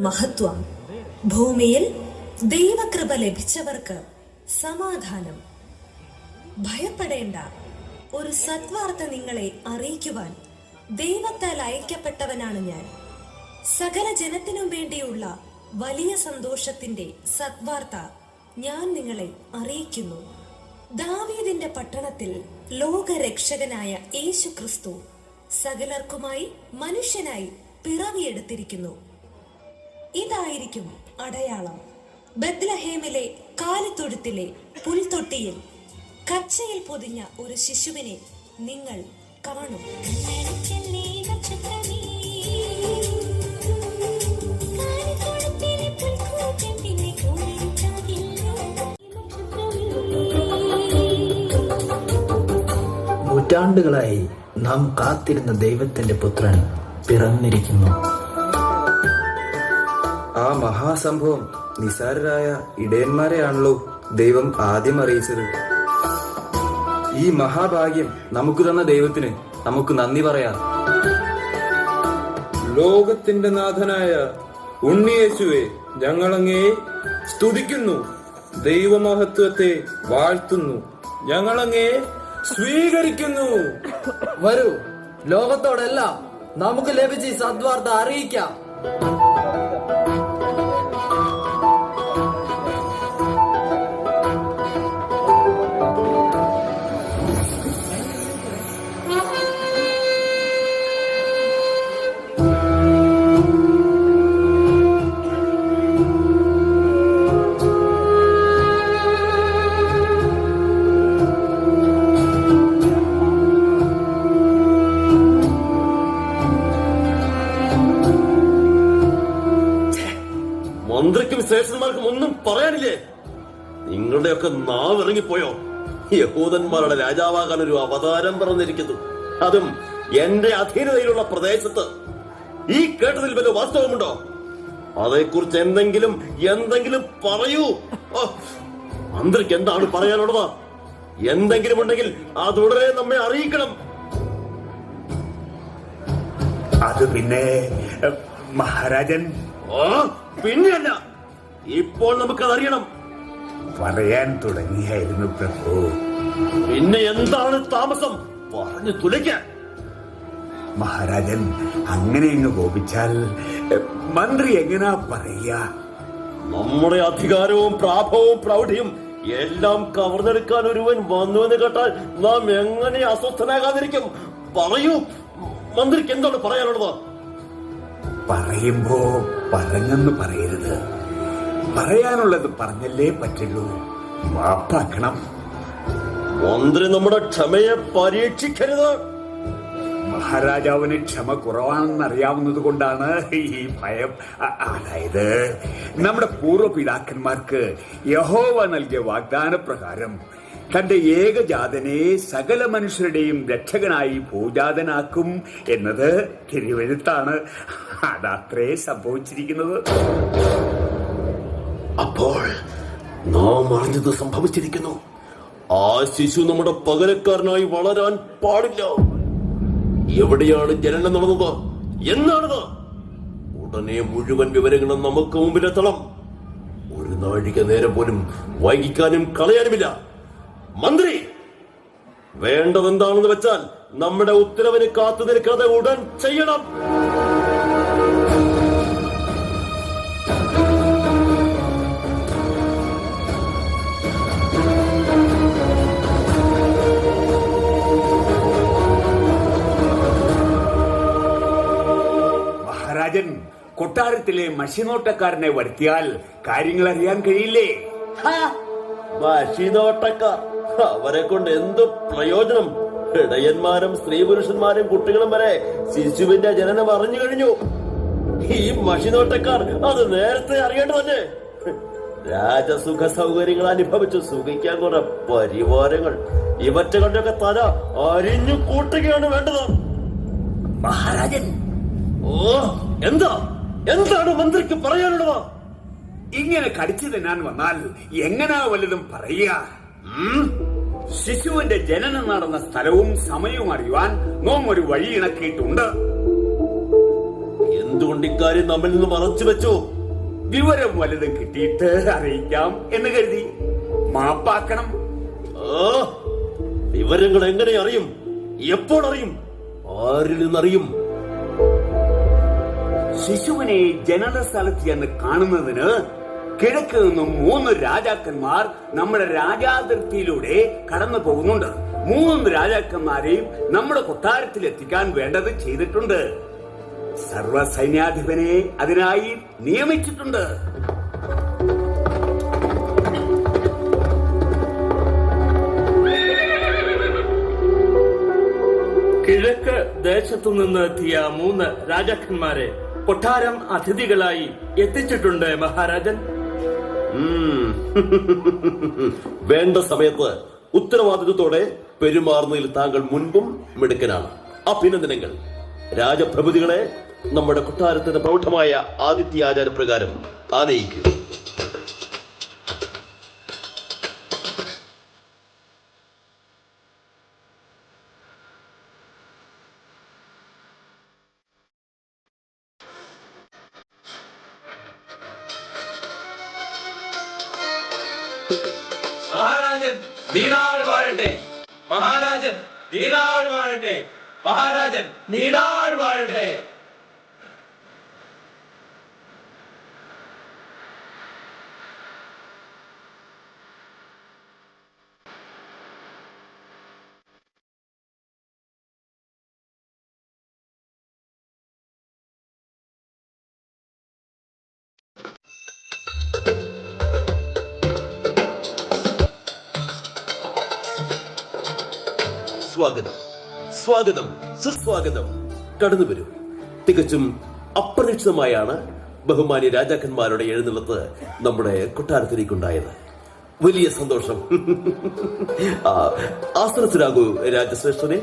മഹത്വം. ഭൂമിയിൽ ദൈവകൃപ ലഭിച്ചവർക്ക് സമാധാനം. ഭയപ്പെടേണ്ട, ഒരു സദ്വാർത്ത നിങ്ങളെ അറിയിക്കുവാൻ ദൈവത്താൽ അയക്കപ്പെട്ടവനാണ് ഞാൻ. സകല ജനത്തിനും വേണ്ടിയുള്ള വലിയ സന്തോഷത്തിന്റെ സദ്വാർത്ത ഞാൻ നിങ്ങളെ അറിയിക്കുന്നു. ദാവീദിന്റെ പട്ടണത്തിൽ ലോകരക്ഷകനായ യേശു ക്രിസ്തു സകലർക്കുമായി മനുഷ്യനായി പിറവിയെടുത്തിരിക്കുന്നു. ഇതായിരിക്കും അടയാളം: ബത്ലഹേമിലെ കാലിത്തൊഴുത്തിലെ പുൽത്തൊട്ടിയിൽ കച്ചയിൽ പൊതിഞ്ഞ ഒരു ശിശുവിനെ നിങ്ങൾ കാണും. നൂറ്റാണ്ടുകളായി നാം കാത്തിരുന്ന ദൈവത്തിന്റെ പുത്രൻ പിറന്നിരിക്കുന്നു. ആ മഹാസംഭവം നിസാരരായ ഇടയന്മാരെയാണല്ലോ ദൈവം ആദ്യം അറിയിച്ചത്. ഈ മഹാഭാഗ്യം നമുക്ക് തന്ന ദൈവത്തിന് നമുക്ക് നന്ദി പറയാം. ലോകത്തിന്റെ നാഥനായ ഉണ്ണിയേശുവെ, ഞങ്ങളങ്ങേ സ്തുതിക്കുന്നു, ദൈവമഹത്വത്തെ വാഴ്ത്തുന്നു, ഞങ്ങളങ്ങേ സ്വീകരിക്കുന്നു. വരൂ, ലോകത്തോടെല്ലാം നമുക്ക് ലഭിച്ച ഈ സദ്വാർത്ത അറിയിക്കാം. മന്ത്രിക്കും ശ്രേഷ്ഠന്മാർക്കും ഒന്നും പറയാനില്ലേ? നിങ്ങളുടെയൊക്കെ നാവ് ഇറങ്ങിപ്പോയോ? യഹൂദന്മാരുടെ രാജാവാകാൻ ഒരു അവതാരം പറഞ്ഞിരിക്കുന്നു, അതും എന്റെ അധീനതയിലുള്ള പ്രദേശത്ത്. ഈ കേട്ടതിൽ വല്ല വാസ്തവമുണ്ടോ? അതേക്കുറിച്ച് എന്തെങ്കിലും പറയൂ. മന്ത്രിക്ക് എന്താണ് പറയാനുള്ളത്? എന്തെങ്കിലും ഉണ്ടെങ്കിൽ അതുടനെ നമ്മെ അറിയിക്കണം. അത് പിന്നെ മഹാരാജൻ, പിന്നെയല്ല, ഇപ്പോൾ നമുക്കതറിയണം. പറയാൻ തുടങ്ങിയായിരുന്നു പ്രഭു. പിന്നെ എന്താണ് താമസം? പറഞ്ഞു തുലയ്ക്കാൻ. മഹാരാജൻ, അങ്ങനെ അങ്ങ് കോപിച്ചാൽ മന്ത്രി എങ്ങനാ പറയുക? നമ്മുടെ അധികാരവും പ്രാഭവും പ്രൗഢിയും എല്ലാം കവർന്നെടുക്കാൻ ഒരുവൻ വന്നുവെന്ന് കേട്ടാൽ നാം എങ്ങനെ അസ്വസ്ഥനാകാതിരിക്കും? പറയൂ, മന്ത്രിക്ക് എന്താണ് പറയാനുള്ളത്? പറയുമ്പോ പറഞ്ഞെന്ന് പറയരുത്. പറയാനുള്ളത് പറഞ്ഞല്ലേ പറ്റുള്ളൂ. മാപ്പാക്കണം. മന്ത്രി നമ്മുടെ ക്ഷമയെ പരീക്ഷിക്കരുത്. മഹാരാജാവിന് ക്ഷമ കുറവാണെന്ന് അറിയാവുന്നത് കൊണ്ടാണ് ഈ ഭയം. അതായത് നമ്മുടെ പൂർവ്വപിതാക്കന്മാർക്ക് യഹോവ നൽകിയ വാഗ്ദാന പ്രകാരം തന്റെ ഏകജാതനെ സകല മനുഷ്യരുടെയും രക്ഷകനായി ഭൂജാതനാക്കും എന്നത് തിരുവെഴുത്താണ്. അതത്രേ സംഭവിച്ചിരിക്കുന്നത്. അപ്പോൾ നാം അറിഞ്ഞത് സംഭവിച്ചിരിക്കുന്നു. ആ ശിശു നമ്മുടെ പകരക്കാരനായി വളരാൻ പാടില്ല. എവിടെയാണ് ജനനം നടന്നത്? എന്നാണത്? ഉടനെ മുഴുവൻ വിവരങ്ങളും നമുക്ക് മുമ്പിലെത്തണം. ഒരു നാഴിക നേരം പോലും വൈകിക്കാനും കളയാനുമില്ല. മന്ത്രി, വേണ്ടതെന്താണെന്ന് വെച്ചാൽ നമ്മുടെ ഉത്തരവിന് കാത്തു നിൽക്കാതെ ഉടൻ ചെയ്യണം. മഹാരാജൻ, കൊട്ടാരത്തിലെ മഷിനോട്ടക്കാരനെ വരുത്തിയാൽ കാര്യങ്ങൾ അറിയാൻ കഴിയില്ലേ? മഷിനോട്ടക്കാർ, അവരെ കൊണ്ട് എന്ത് പ്രയോജനം? ഇടയന്മാരും സ്ത്രീ പുരുഷന്മാരും കുട്ടികളും വരെ ശിശുവിന്റെ ജനനം അറിഞ്ഞു കഴിഞ്ഞു. ഈ മഷിനോട്ടക്കാർ അത് നേരത്തെ അറിയേണ്ടതല്ലേ? രാജസുഖ സൗകര്യങ്ങൾ അനുഭവിച്ച് സുഖിക്കാൻ കുറെ പരിവാരങ്ങൾ, ഇവറ്റകളുടെയൊക്കെ തല അരിഞ്ഞു കൂട്ടുകയാണ് വേണ്ടത്. മഹാരാജൻ, എന്താണ് മന്ത്രിക്ക് പറയാനുള്ളത്? ഇങ്ങനെ കടിച്ചു തിന്നാൻ വന്നാൽ എങ്ങനാ വല്ലതും പറയുക? ശിശുവിന്റെ ജനനം നടന്ന സ്ഥലവും സമയവും അറിയുവാൻ നാം ഒരു വഴി ഇണക്കിയിട്ടുണ്ട്. എന്തുകൊണ്ട് ഇക്കാര്യം നമ്മിൽ നിന്ന് മറച്ചു വെച്ചു? വിവരം വലുതും കിട്ടിയിട്ട് അറിയിക്കാം എന്ന് കരുതി. മാപ്പാക്കണം. വിവരങ്ങൾ എങ്ങനെ അറിയും? എപ്പോൾ അറിയും? ആരിൽ നിന്നറിയും? ശിശുവിനെ ജനന സ്ഥലത്ത് ചെന്ന് കാണുന്നതിന് കിഴക്ക് നിന്നും 3 രാജാക്കന്മാർ നമ്മുടെ രാജാതിർത്തിയിലൂടെ കടന്നു പോകുന്നുണ്ട്. 3 രാജാക്കന്മാരെയും നമ്മുടെ കൊട്ടാരത്തിൽ എത്തിക്കാൻ വേണ്ടത് ചെയ്തിട്ടുണ്ട്. സർവസൈന്യാധിപനെ അതിനായി നിയമിച്ചിട്ടുണ്ട്. കിഴക്ക് ദേശത്തു നിന്ന് എത്തിയ 3 രാജാക്കന്മാരെ കൊട്ടാരം അതിഥികളായി എത്തിച്ചിട്ടുണ്ട് മഹാരാജൻ. വേണ്ട സമയത്ത് ഉത്തരവാദിത്വത്തോടെ പെരുമാറുന്നതിൽ താങ്കൾ മുൻപും മിടുക്കനാണ്. അഭിനന്ദനങ്ങൾ. രാജപ്രഭുതികളെ നമ്മുടെ കൊട്ടാരത്തിന്റെ പ്രൗഢമായ ആതിഥ്യാചാരപ്രകാരം ആനയിക്കും. മഹാരാജൻ നീണാൾ വാഴട്ടെ. മഹാരാജൻ നീണാൾ വാഴട്ടെ. മഹാരാജൻ നീണാൾ വാഴട്ടെ. സ്വാഗതം, സ്വാഗതം, സുസ്വാഗതം. കടന്നു വരൂ. തികച്ചും അപ്രതീക്ഷിതമായാണ് ബഹുമാന്യ രാജാക്കന്മാരുടെ എഴുന്നള്ളത്ത് നമ്മുടെ കൊട്ടാരത്തിലേക്കുണ്ടായത്. വലിയ സന്തോഷം. ആസനത്തിലാകൂ രാജശ്രേഷ്ഠനെ.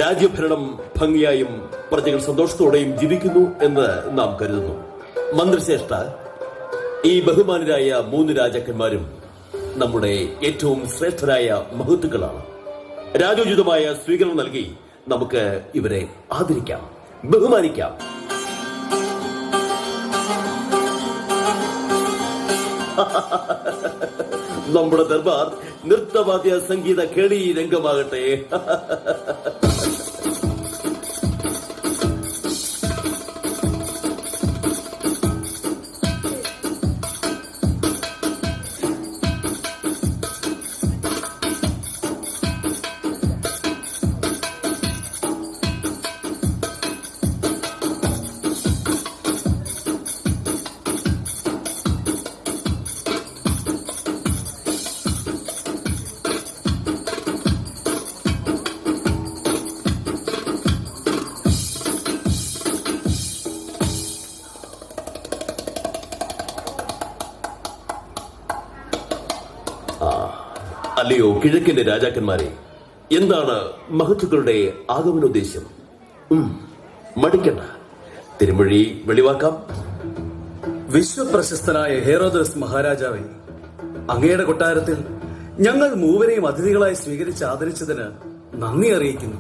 രാജ്യഭരണം ഭംഗിയായും പ്രജകൾ സന്തോഷത്തോടെയും ജീവിക്കുന്നു എന്ന് നാം കരുതുന്നു. മന്ത്രിശ്രേഷ്ഠ, ഈ ബഹുമാനരായ 3 രാജാക്കന്മാരും നമ്മുടെ ഏറ്റവും ശ്രേഷ്ഠരായ മഹത്തുക്കളാണ്. രാജോചിതമായ സ്വീകരണം നൽകി നമുക്ക് ഇവരെ ആദരിക്കാം, ബഹുമാനിക്കാം. നമ്മുടെ ദർബാർ നൃത്തവാദ്യ സംഗീത കേളി രംഗമാകട്ടെ. അല്ലയോ കിഴക്കിന്റെ രാജാക്കന്മാരെ, എന്താണ് മഹത്തുക്കളുടെ ആഗമനോദ്ദേശ്യം? മടിക്കണ്ട, തിരുമൊഴി വെളിവാക്കാം. വിശ്വപ്രശസ്തനായ ഹെറോദസ് മഹാരാജാവേ, അങ്ങയുടെ കൊട്ടാരത്തിൽ ഞങ്ങൾ 3 അതിഥികളായി സ്വീകരിച്ച് ആദരിച്ചതിന് നന്ദി അറിയിക്കുന്നു.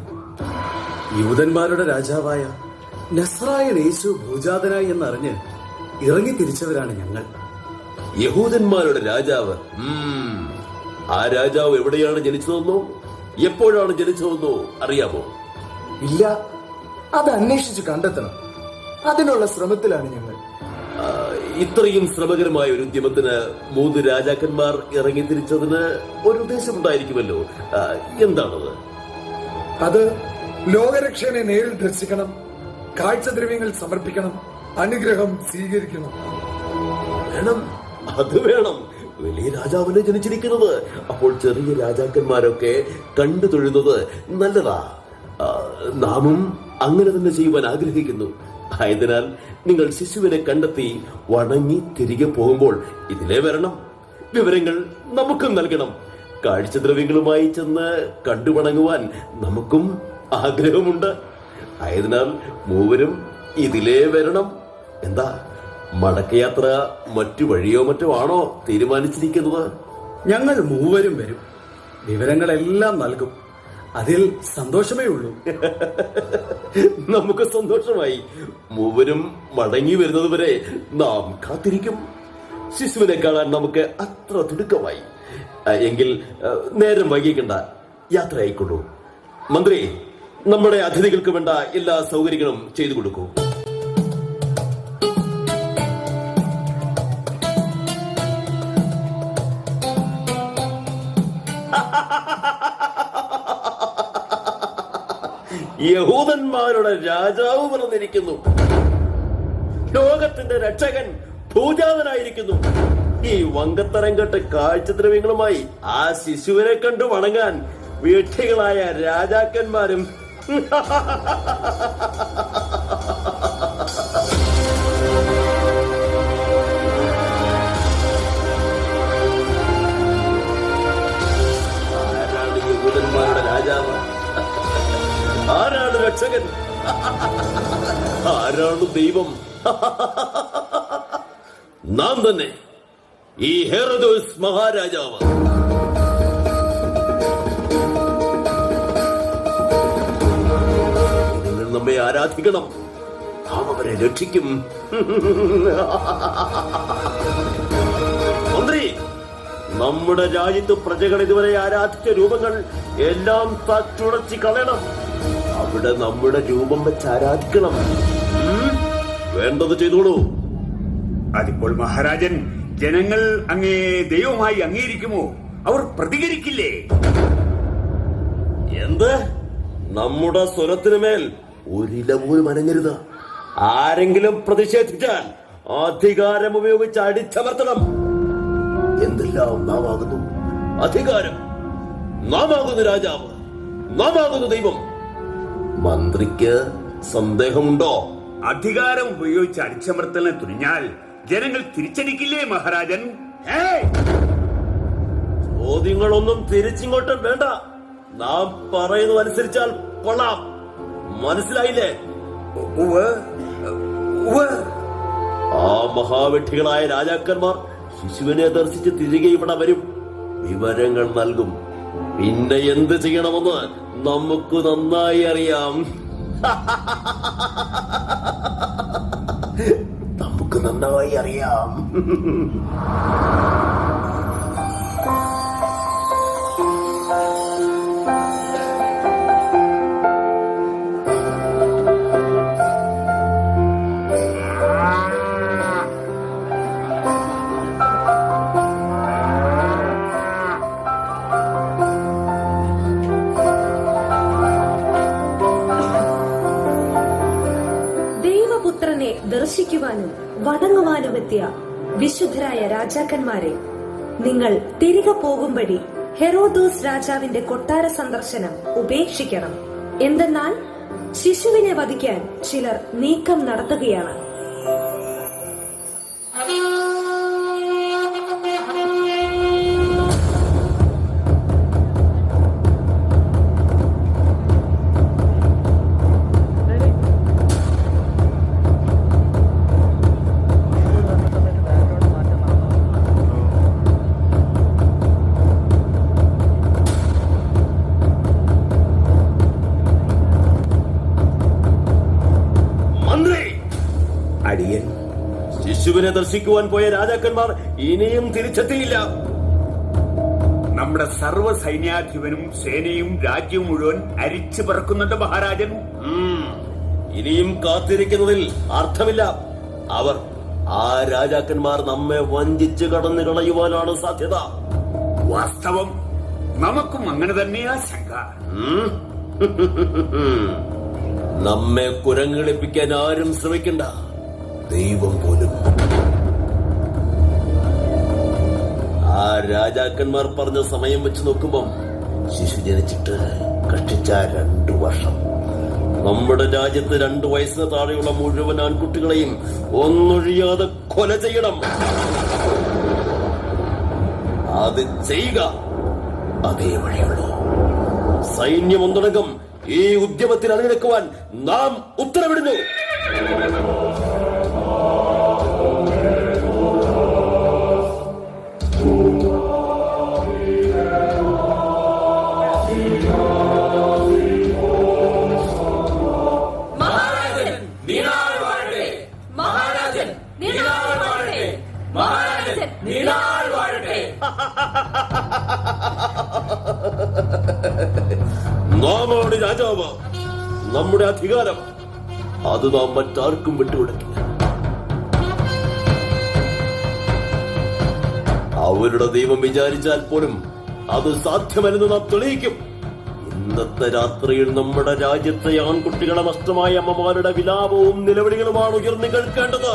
യൂദന്മാരുടെ രാജാവായ നസ്രായൻ യേശു ഭൂജാതനായി എന്നറിഞ്ഞ് ഇറങ്ങി തിരിച്ചവരാണ് ഞങ്ങൾ. യഹൂദന്മാരുടെ രാജാവ്. ആ രാജാവ് എവിടെയാണ് ജനിച്ചതെന്നോ എപ്പോഴാണ് ജനിച്ചതെന്നോ അറിയാമോ? ഇല്ല, അത് അന്വേഷിച്ച് കണ്ടെത്തണം. അതിനുള്ള ശ്രമത്തിലാണ് ഞങ്ങൾ. ഇത്രയും ശ്രമകരമായ ഒരു ഉദ്യമത്തിന് 3 രാജാക്കന്മാർ ഇറങ്ങി തിരിച്ചതിന് ഒരു ഉദ്ദേശമുണ്ടായിരിക്കുമല്ലോ. എന്താണത്? അത് ലോകരക്ഷകനെ നേരിൽ ദർശിക്കണം, കാഴ്ചദ്രവ്യങ്ങൾ സമർപ്പിക്കണം, അനുഗ്രഹം സ്വീകരിക്കണം. വേണം, അത് വേണം. വലിയ രാജാവിനെ ജനിച്ചിരിക്കുന്നത്. അപ്പോൾ ചെറിയ രാജാക്കന്മാരൊക്കെ കണ്ടു തൊഴുന്നത് നല്ലതാ. നാമും അങ്ങനെ തന്നെ ചെയ്യുവാൻ ആഗ്രഹിക്കുന്നു. ആയതിനാൽ നിങ്ങൾ ശിശുവിനെ കണ്ടെത്തി വണങ്ങി തിരികെ പോകുമ്പോൾ ഇതിലേ വരണം. വിവരങ്ങൾ നമുക്കും നൽകണം. കാഴ്ചദ്രവ്യങ്ങളുമായി ചെന്ന് കണ്ടുവണങ്ങുവാൻ നമുക്കും ആഗ്രഹമുണ്ട്. ആയതിനാൽ 3 ഇതിലേ വരണം. എന്താ, മടക്കയാത്ര മറ്റു വഴിയോ മറ്റോ ആണോ തീരുമാനിച്ചിരിക്കുന്നത്? ഞങ്ങൾ 3 വരും. വിവരങ്ങളെല്ലാം നൽകും. അതിൽ സന്തോഷമേ ഉള്ളൂ. നമുക്ക് സന്തോഷമായി. മൂവരും മടങ്ങി വരുന്നത് വരെ നാം കാത്തിരിക്കും. ശിശുവിനെ കാണാൻ നമുക്ക് അത്ര തിടുക്കമായി. എങ്കിൽ നേരം വൈകിക്കണ്ട, യാത്ര ആയിക്കൊള്ളൂ. മന്ത്രി, നമ്മുടെ അതിഥികൾക്ക് വേണ്ട എല്ലാ സൗകര്യങ്ങളും ചെയ്തു കൊടുക്കൂ. യഹൂദന്മാരുടെ രാജാവ് പറഞ്ഞിരിക്കുന്നു. ലോകത്തിന്റെ രക്ഷകൻ പൂജാതനായിരിക്കുന്നു. ഈ വങ്കത്തരം കെട്ട് കാഴ്ചദ്രവ്യങ്ങളുമായി ആ ശിശുവിനെ കണ്ടു വണങ്ങാൻ വീട്ടികളായ രാജാക്കന്മാരും ആരാണ് യഹൂദന്മാരുടെ രാജാവ്? ആരാണ് രക്ഷകൻ? ആരാണ് ദൈവം? നാം തന്നെ, ഈ ഹെറോദോസ് മഹാരാജാവ്. നിങ്ങൾ നമ്മെ ആരാധിക്കണം, നാം അവരെ രക്ഷിക്കും. മന്ത്രി, നമ്മുടെ രാജ്യത്ത് പ്രജകൾ ഇതുവരെ ആരാധിച്ച രൂപങ്ങൾ എല്ലാം തച്ചുടച്ച് കളയണം. അവിടെ നമ്മുടെ രൂപം വെച്ച് ആരാധിക്കണം. വേണ്ടത് ചെയ്തോളൂ. അതിപ്പോൾ മഹാരാജൻ, ജനങ്ങൾ അങ്ങേ ദൈവമായി അംഗീകരിക്കുമോ? അവർ പ്രതികരിക്കില്ലേ? എന്ത്? നമ്മുടെ സ്വരത്തിന് മേൽ ഒരില പോലും അനങ്ങരുത്. ആരെങ്കിലും പ്രതിഷേധിച്ചാൽ അധികാരം ഉപയോഗിച്ച് അടിച്ചമർത്തണം. എന്തെല്ലാം നാം ആകുന്നു? അധികാരം. നാം ആകുന്നു രാജാവ്, നാം ആകുന്നു ദൈവം. മന്ത്രിക്ക് സന്ദേഹമുണ്ടോ? അധികാരം ഉപയോഗിച്ച് അടിച്ചമർത്തലിനെ തുനിഞ്ഞാൽ ജനങ്ങൾ തിരിച്ചടിക്കില്ലേ മഹാരാജൻ? ചോദ്യങ്ങളൊന്നും തിരിച്ചിങ്ങോട്ട് വേണ്ട. നാം പറയുന്നത് അനുസരിച്ചാൽ കൊള്ളാം. മനസ്സിലായില്ലേ? ആ മഹാവിഡ്ഢികളായ രാജാക്കന്മാർ ശിശുവിനെ ദർശിച്ച് തിരികെ ഇവിടെ വരും, വിവരങ്ങൾ നൽകും. പിന്നെ എന്ത് ചെയ്യണമെന്ന് നമുക്ക് നന്നായി അറിയാം. നമുക്ക് നന്നായി അറിയാം. ദൈവപുത്രനെ ദർശിക്കുവാനും വണങ്ങുവാനുമെത്തിയ വിശുദ്ധരായ രാജാക്കന്മാരെ, നിങ്ങൾ തിരികെ പോകുംവഴി ഹെറോദോസ് രാജാവിന്റെ കൊട്ടാര സന്ദർശനം ഉപേക്ഷിക്കണം. എന്തെന്നാൽ ശിശുവിനെ വധിക്കാൻ ചിലർ നീക്കം നടത്തുകയാണ്. അടിയൻ, ശിശുവിനെ ദർശിക്കുവാൻ പോയ രാജാക്കന്മാർ ഇനിയും തിരിച്ചെത്തിയില്ല. നമ്മുടെ സർവ്വ സൈന്യാധിപനും സേനയും രാജ്യവും മുഴുവൻ അരിച്ചു പറക്കുന്നുണ്ട് മഹാരാജൻ. ഇനിയും കാത്തിരിക്കുന്നതിൽ അർത്ഥമില്ല. ആ രാജാക്കന്മാർ നമ്മെ വഞ്ചിച്ച് കടന്നു കളയുവാനാണ് സാധ്യത. വാസ്തവം, നമുക്കും അങ്ങനെ തന്നെയാ ശങ്ക. നമ്മെ കുരങ്ങളിപ്പിക്കാൻ ആരും ശ്രമിക്കണ്ട, ദൈവം പോലും. ആ രാജാക്കന്മാർ പറഞ്ഞ സമയം വെച്ച് നോക്കുമ്പം ശിശു ജനിച്ചിട്ട് കഷ്ടിച്ച 2 വർഷം. നമ്മുടെ രാജ്യത്ത് 2 വയസ്സിന് താഴെയുള്ള മുഴുവൻ ആൺകുട്ടികളെയും ഒന്നൊഴിയാതെ കൊല ചെയ്യണം. അത് ചെയ്യുക, അതേ വഴിയുള്ളൂ. സൈന്യം ഒന്നടങ്കം ഈ ഉദ്യമത്തിൽ അണിനിരക്കുവാൻ നാം ഉത്തരവിടുന്നു. നാമാണ് രാജാവ്. നമ്മുടെ അധികാരം അത് നാം മറ്റാർക്കും വിട്ടുകൊടുക്കില്ല. അവരുടെ ദൈവം വിചാരിച്ചാൽ പോലും അത് സാധ്യമല്ലെന്ന് നാം തെളിയിക്കും. ഇന്നത്തെ രാത്രിയിൽ നമ്മുടെ രാജ്യത്തെ ആൺകുട്ടികളെ നഷ്ടമായ അമ്മമാരുടെ വിലാപവും നിലവിളികളുമാണ് ഉയർന്നു കേൾക്കേണ്ടത്.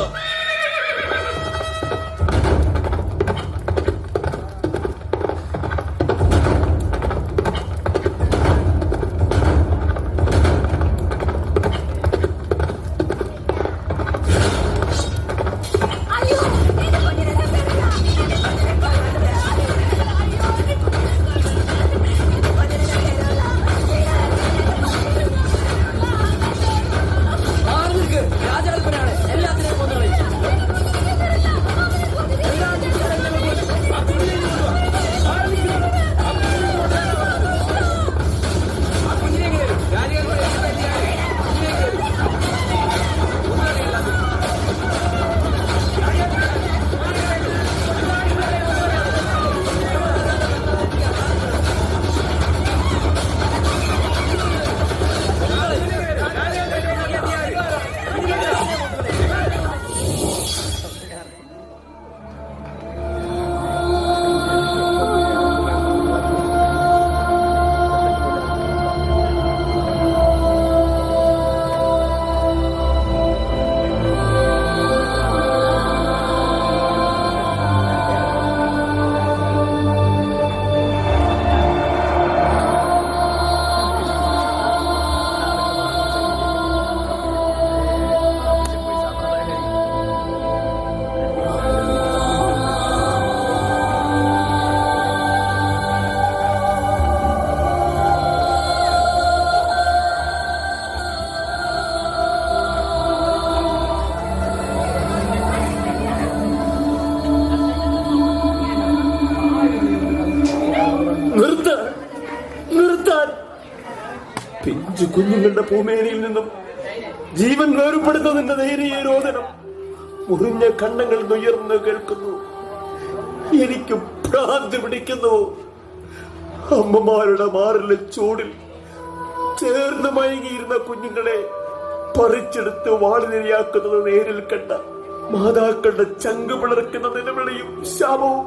പിഞ്ചു കുഞ്ഞുങ്ങളുടെ ഭൂമേനിയിൽ നിന്നും ജീവൻ വേർപെടുന്നതിന്റെ നേരിയ രോദനം മുറിഞ്ഞ കണ്ണങ്ങളിൽ ഉയർന്നു കേൾക്കുന്നു. എനിക്ക് ഭ്രാന്തി പിടിക്കുന്നു. അമ്മമാരുടെ മാറിലെ ചൂടിൽ ചേർന്ന് മയങ്ങിയിരുന്ന കുഞ്ഞുങ്ങളെ പറിച്ചെടുത്ത് വാളിനിരയാക്കുന്നത് നേരിൽ കണ്ട മാതാക്കളുടെ ചങ്ക് പിളർക്കുന്ന നിലവിളിയും ശാപവും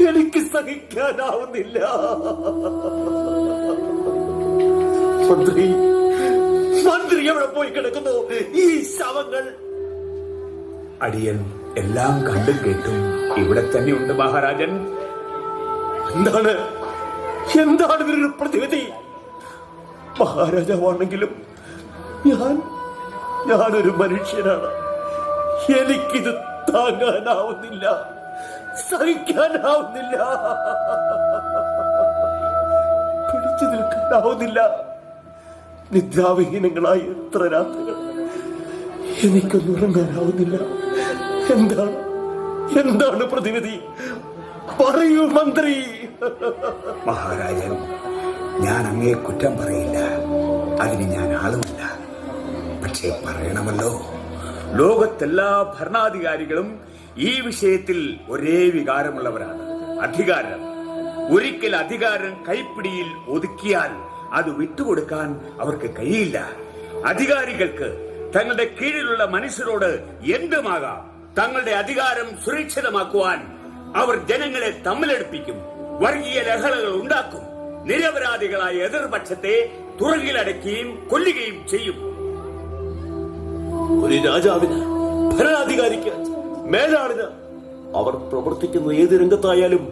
എനിക്ക് സഹിക്കാനാവുന്നില്ല. മന്ത്രി എവിടെ പോയി കിടക്കുന്നു? ഈ ശവങ്ങൾ അടിയൻ എല്ലാം കണ്ടും കേട്ടും ഇവിടെ തന്നെയുണ്ട് മഹാരാജൻ. എന്താണ് ഇതിനൊരു പ്രതിവിധി? മഹാരാജാവാണെങ്കിലും ഞാനൊരു മനുഷ്യനാണ്. എനിക്കിത് താങ്ങാനാവുന്നില്ല, സഹിക്കാനാവുന്നില്ല, പിടിച്ചു നിൽക്കാനാവുന്നില്ല. നിദ്രാവിഹീനങ്ങളായ എത്ര രാത്രികൾ എനിക്കൊന്നും ഉറങ്ങാനാവുന്നില്ല. എന്താണ് പ്രതിവിധി? പറയൂ മന്ത്രി. മഹാരാജൻ, ഞാൻ അങ്ങേ കുറ്റം പറയില്ല, അതിന് ഞാൻ ആളുമല്ല. പക്ഷേ പറയണമല്ലോ, ലോകത്തെല്ലാ ഭരണാധികാരികളും ഈ വിഷയത്തിൽ ഒരേ വികാരമുള്ളവരാണ്. അധികാരം. ഒരിക്കൽ അധികാരം കൈപ്പിടിയിൽ ഒതുക്കിയാൽ അത് വിട്ടുകൊടുക്കാൻ അവർക്ക് കഴിയില്ല. അധികാരികൾക്ക് തങ്ങളുടെ കീഴിലുള്ള മനുഷ്യരോട് എന്തുമാകാം. തങ്ങളുടെ അധികാരം സുരക്ഷിതമാക്കുവാൻ അവർ ജനങ്ങളെ തമ്മിലടുപ്പിക്കും, വർഗീയ ലഹളകൾ ഉണ്ടാക്കും, നിരപരാധികളായ എതിർപക്ഷത്തെ തുറകിലടക്കുകയും കൊല്ലുകയും ചെയ്യും. ഒരു രാജാവിന്, ഭരണാധികാരിക്ക്, മേലാളിന് അവർ പ്രവർത്തിക്കുന്ന ഏത് രംഗത്തായാലും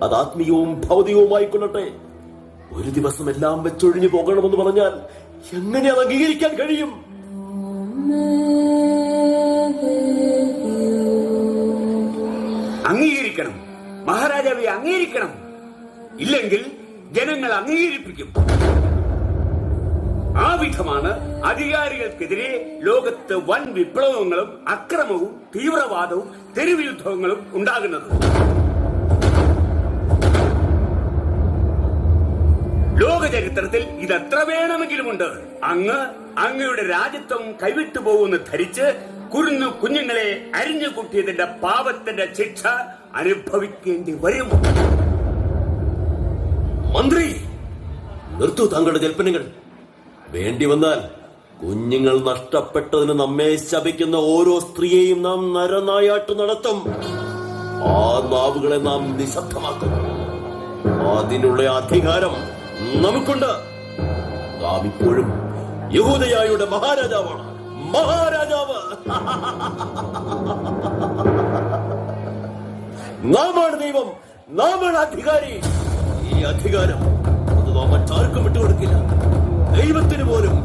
അത് ആത്മീയവും ഭൗതികവുമായിക്കൊള്ളട്ടെ, ഒരു ദിവസം എല്ലാം വെച്ചൊഴിഞ്ഞു പോകണമെന്ന് പറഞ്ഞാൽ എങ്ങനെ അത് അംഗീകരിക്കാൻ കഴിയും? അംഗീകരിക്കണം, മഹാരാജാവെ അംഗീകരിക്കണം. ഇല്ലെങ്കിൽ ജനങ്ങൾ അംഗീകരിപ്പിക്കും. ആ വിധമാണ് അധികാരികൾക്കെതിരെ ലോകത്ത് വൻ വിപ്ലവങ്ങളും അക്രമവും തീവ്രവാദവും തെരുവ് യുദ്ധങ്ങളും ഉണ്ടാകുന്നത്. ലോക ചരിത്രത്തിൽ ഇതെത്ര വേണമെങ്കിലുമുണ്ട്. അങ്ങയുടെ രാജ്യത്വം കൈവിട്ടു പോകുമെന്ന് ധരിച്ച് കുഞ്ഞുങ്ങളെ അരിഞ്ഞു കൂട്ടിയതിന്റെ പാപത്തിന്റെ ശിക്ഷ അനുഭവിക്കേണ്ടി വരും. മന്ത്രി, നിർത്തൂ താങ്കളുടെ ജൽപ്പനങ്ങൾ. വേണ്ടി വന്നാൽ കുഞ്ഞുങ്ങൾ നഷ്ടപ്പെട്ടതിന് നമ്മെ ശപിക്കുന്ന ഓരോ സ്ത്രീയെയും നാം നരനായാട്ട് നടത്തും. ആ നാവുകളെ നാം നിശബ്ദമാക്കും. അതിനുള്ള അധികാരം നമുക്കുണ്ട്. നാം ഇപ്പോഴും യഹൂദയായുടെ മഹാരാജാവാണ്. മഹാരാജാവ് നാമാണ് ദൈവം, നാമാണ് അധികാരി. ഈ അധികാരം അത് നാം മറ്റാർക്കും വിട്ടുകൊടുക്കില്ല, ദൈവത്തിന് പോലും.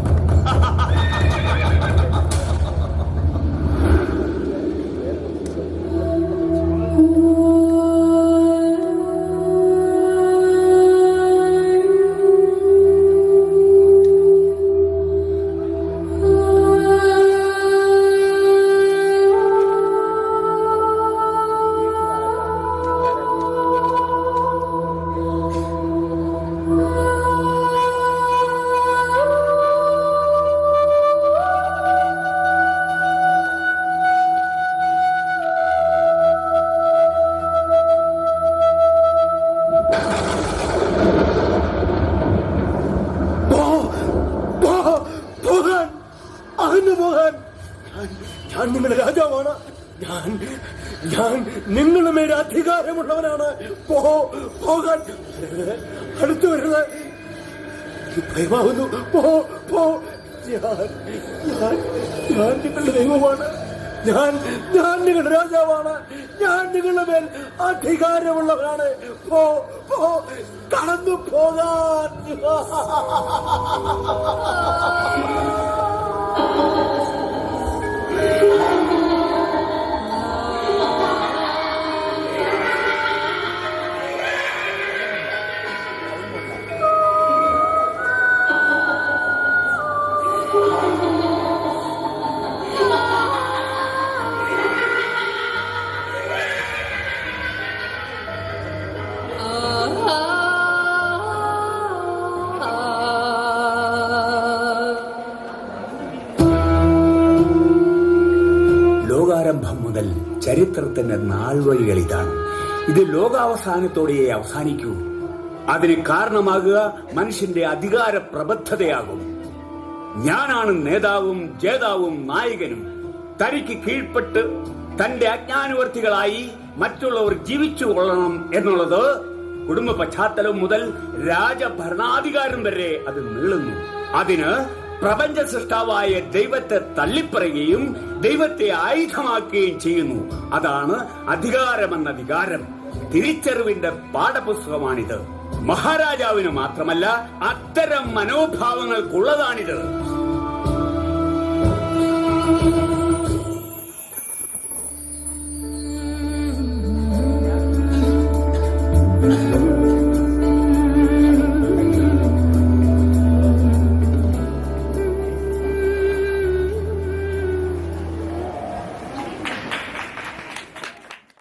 ഞാൻ നിങ്ങളുടെ രാജാവാണ്. ഞാൻ നിങ്ങളുടെ മേലെ അധികാരമുള്ളവനാണ്. പോകാൻ അടുത്തു വരുന്നത് ഭയമാവുന്നു. ഞാൻ നിങ്ങളുടെ ദൈവമാണ്. ഞാൻ നിങ്ങളുടെ രാജാവാണ്. ഞാൻ നിങ്ങളുടെ മേൽ അധികാരമുള്ളവനാണ്. കടന്നു പോകാൻ. ലോകാരംഭം മുതൽ ചരിത്രത്തിന്റെ നാൾവഴികൾ ഇതാണ്. ഇത് ലോകാവസാനത്തോടെ അവസാനിക്കൂ. അതിന് കാരണമാകുക മനുഷ്യന്റെ അധികാര പ്രബദ്ധതയാകും. ഞാനാണ് നേതാവും ജേതാവും നായകനും. തനിക്ക് കീഴ്പ്പെട്ട് തന്റെ അജ്ഞാനുവർത്തികളായി മറ്റുള്ളവർ ജീവിച്ചു കൊള്ളണം എന്നുള്ളത് കുടുംബ പശ്ചാത്തലം മുതൽ രാജഭരണാധികാരം വരെ അത് നീളുന്നു. അതിന് പ്രപഞ്ച സൃഷ്ടാവായ ദൈവത്തെ തള്ളിപ്പറയുകയും ദൈവത്തെ ആയുധമാക്കുകയും ചെയ്യുന്നു. അതാണ് അധികാരമെന്ന വികാരം. തിരിച്ചറിവിന്റെ പാഠപുസ്തകമാണിത്. മഹാരാജാവിന് മാത്രമല്ല, അത്തരം മനോഭാവങ്ങൾക്കുള്ളതാണിത്.